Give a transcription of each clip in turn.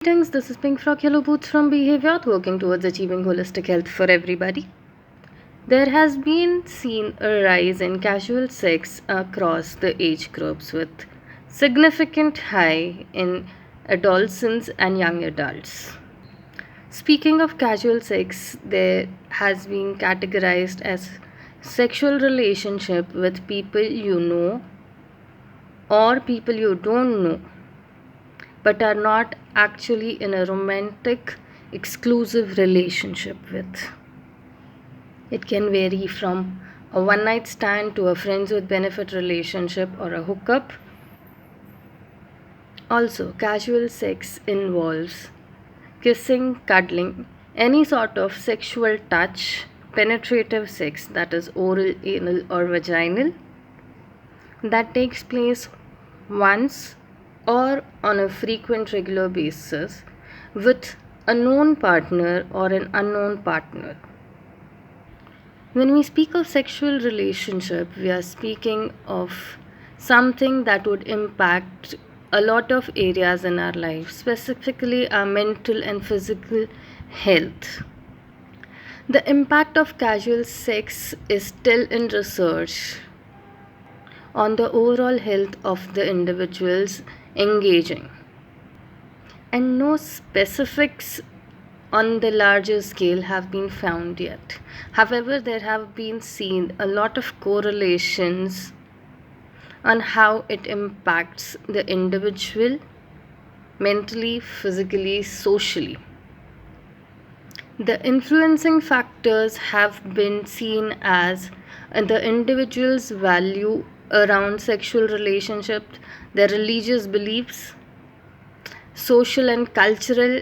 Greetings, this is Pink Frog Yellow Boots from Behavior, working towards achieving holistic health for everybody. There has been seen a rise in casual sex across the age groups with significant high in adolescents and young adults. Speaking of casual sex, there has been categorized as sexual relationship with people you know or people you don't know but are not actually in a romantic, exclusive relationship with. It can vary from a one night stand to a friends with benefit relationship or a hookup. Also, casual sex involves kissing, cuddling, any sort of sexual touch, penetrative sex, that is oral, anal, or vaginal, that takes place once or on a frequent regular basis with a known partner or an unknown partner. When we speak of sexual relationship, we are speaking of something that would impact a lot of areas in our life, specifically our mental and physical health. The impact of casual sex is still in research on the overall health of the individuals engaging, and no specifics on the larger scale have been found yet. However, there have been seen a lot of correlations on how it impacts the individual mentally, physically, socially. The influencing factors have been seen as the individual's value around sexual relationships, their religious beliefs, social and cultural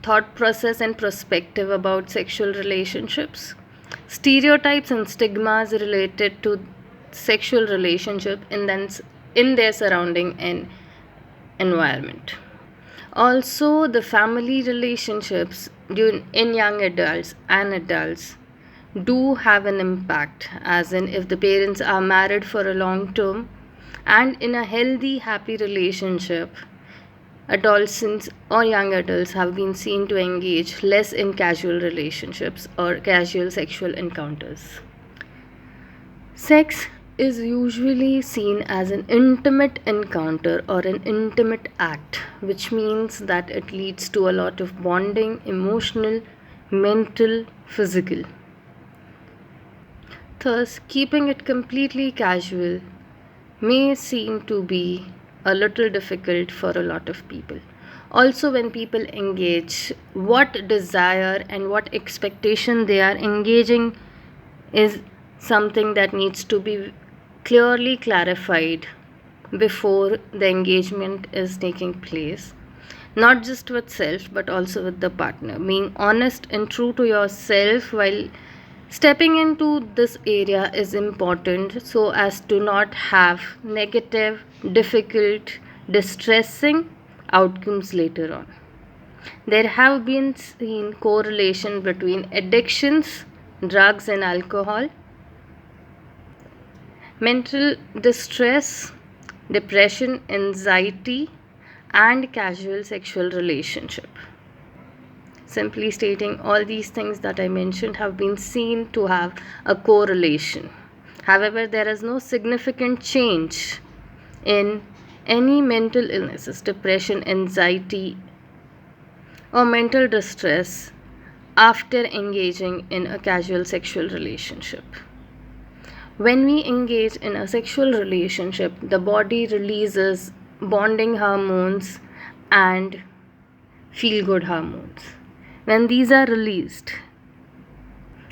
thought process and perspective about sexual relationships, stereotypes and stigmas related to sexual relationship in their surrounding and environment. Also, the family relationships in young adults and adults do have an impact, as in if the parents are married for a long term and in a healthy, happy relationship, adolescents or young adults have been seen to engage less in casual relationships or casual sexual encounters. Sex is usually seen as an intimate encounter or an intimate act, which means that it leads to a lot of bonding, emotional, mental, physical. Thus, keeping it completely casual may seem to be a little difficult for a lot of people. Also, when people engage, what desire and what expectation they are engaging is something that needs to be clearly clarified before the engagement is taking place, not just with self but also with the partner. Being honest and true to yourself while stepping into this area is important so as to not have negative, difficult, distressing outcomes later on. There have been seen correlation between addictions, drugs and alcohol, mental distress, depression, anxiety, and casual sexual relationship. Simply stating, all these things that I mentioned have been seen to have a correlation. However, there is no significant change in any mental illnesses, depression, anxiety, or mental distress after engaging in a casual sexual relationship. When we engage in a sexual relationship, the body releases bonding hormones and feel good hormones. When these are released,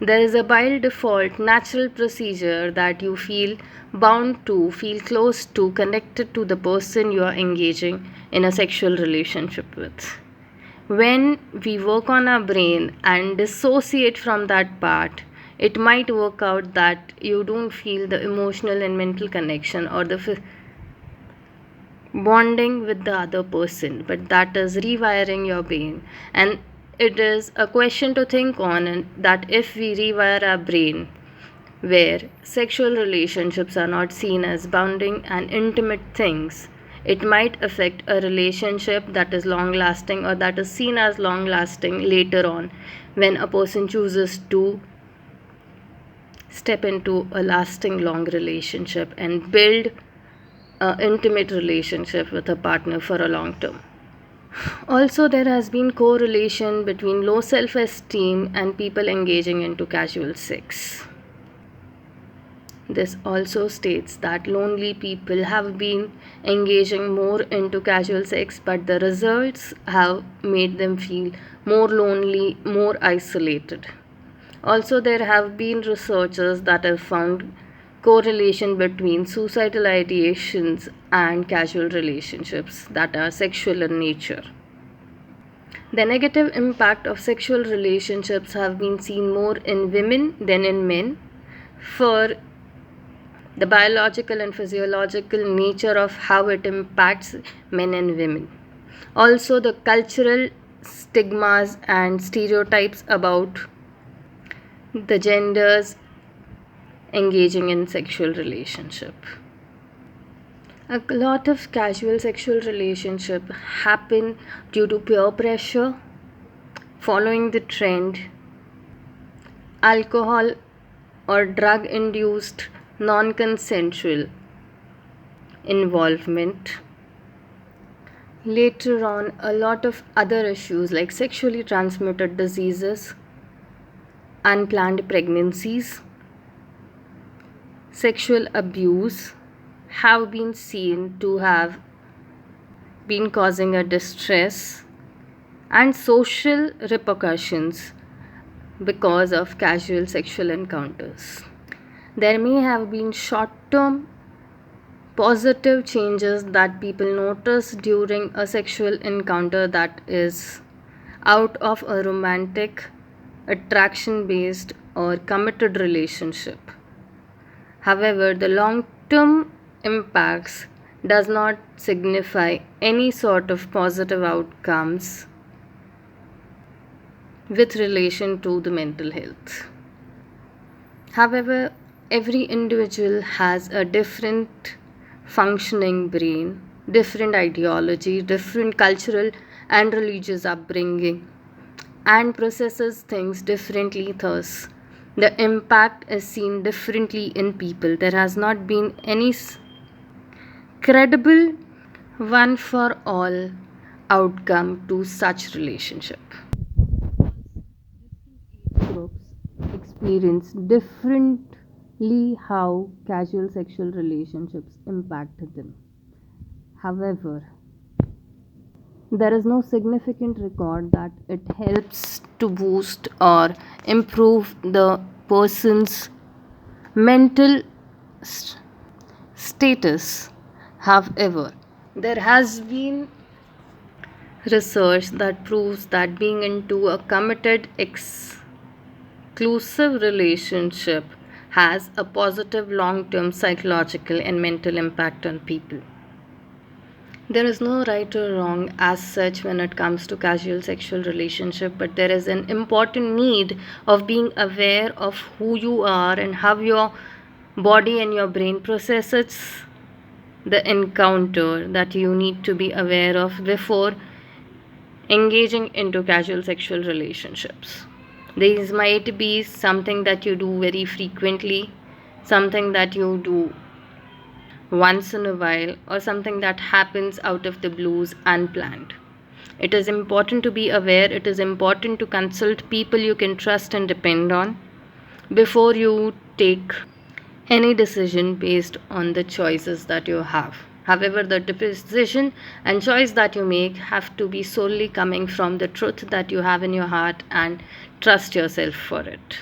there is a by default natural procedure that you feel bound to, feel close to, connected to the person you are engaging in a sexual relationship with. When we work on our brain and dissociate from that part, it might work out that you don't feel the emotional and mental connection or the bonding with the other person, but that is rewiring your brain. And it is a question to think on, and that if we rewire our brain where sexual relationships are not seen as bounding and intimate things, It might affect a relationship that is long lasting or that is seen as long lasting later on when a person chooses to step into a lasting long relationship and build an intimate relationship with a partner for a long term. Also, there has been correlation between low self esteem and people engaging into casual sex. This also states that lonely people have been engaging more into casual sex, but the results have made them feel more lonely, more isolated. Also, there have been researchers that have found correlation between suicidal ideations and casual relationships that are sexual in nature. The negative impact of sexual relationships have been seen more in women than in men for the biological and physiological nature of how it impacts men and women. Also, the cultural stigmas and stereotypes about the genders engaging in sexual relationship. A lot of casual sexual relationship happen due to peer pressure, following the trend, alcohol or drug induced non-consensual involvement. Later on, a lot of other issues like sexually transmitted diseases, unplanned pregnancies, sexual abuse have been seen to have been causing a distress and social repercussions because of casual sexual encounters. There may have been short term positive changes that people notice during a sexual encounter that is out of a romantic, attraction based, or committed relationship. However, the long term impacts does not signify any sort of positive outcomes with relation to the mental health. However, every individual has a different functioning brain, different ideology, different cultural and religious upbringing, and processes things differently. Thus, the impact is seen differently in people. There has not been any credible one for all outcome to such relationship. Groups experience differently how casual sexual relationships impact them. However, there is no significant record that it helps to boost or improve the person's mental status. However, there has been research that proves that being into a committed exclusive relationship has a positive long term psychological and mental impact on people. There is no right or wrong as such when it comes to casual sexual relationship, but there is an important need of being aware of who you are and how your body and your brain processes the encounter that you need to be aware of before engaging into casual sexual relationships. These might be something that you do very frequently, something that you do once in a while, or something that happens out of the blues unplanned. It is important to be aware, it is important to consult people you can trust and depend on before you take any decision based on the choices that you have. However, the decision and choice that you make have to be solely coming from the truth that you have in your heart and trust yourself for it.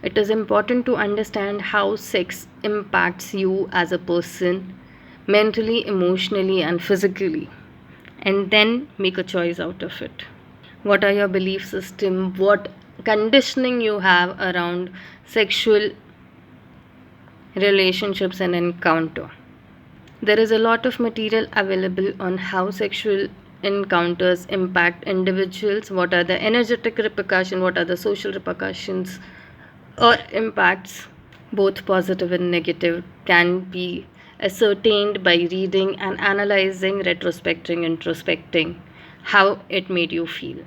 It is important to understand how sex impacts you as a person mentally, emotionally, and physically, and then make a choice out of it. What are your belief system? What conditioning you have around sexual relationships and encounter? There is a lot of material available on how sexual encounters impact individuals, what are the energetic repercussions, what are the social repercussions or impacts, both positive and negative, can be ascertained by reading and analyzing, retrospecting, introspecting how it made you feel.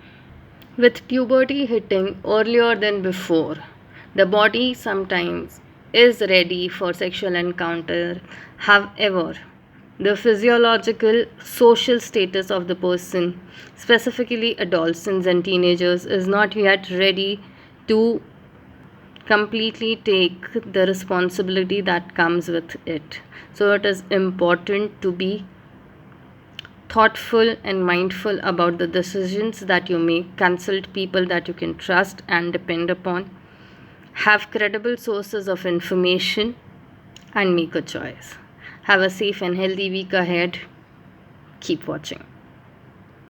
With puberty hitting earlier than before, the body sometimes is ready for sexual encounter. However, the physiological social status of the person, specifically adolescents and teenagers, is not yet ready to completely take the responsibility that comes with it. So, it is important to be thoughtful and mindful about the decisions that you make. Consult people that you can trust and depend upon. Have credible sources of information and make a choice. Have a safe and healthy week ahead. Keep watching.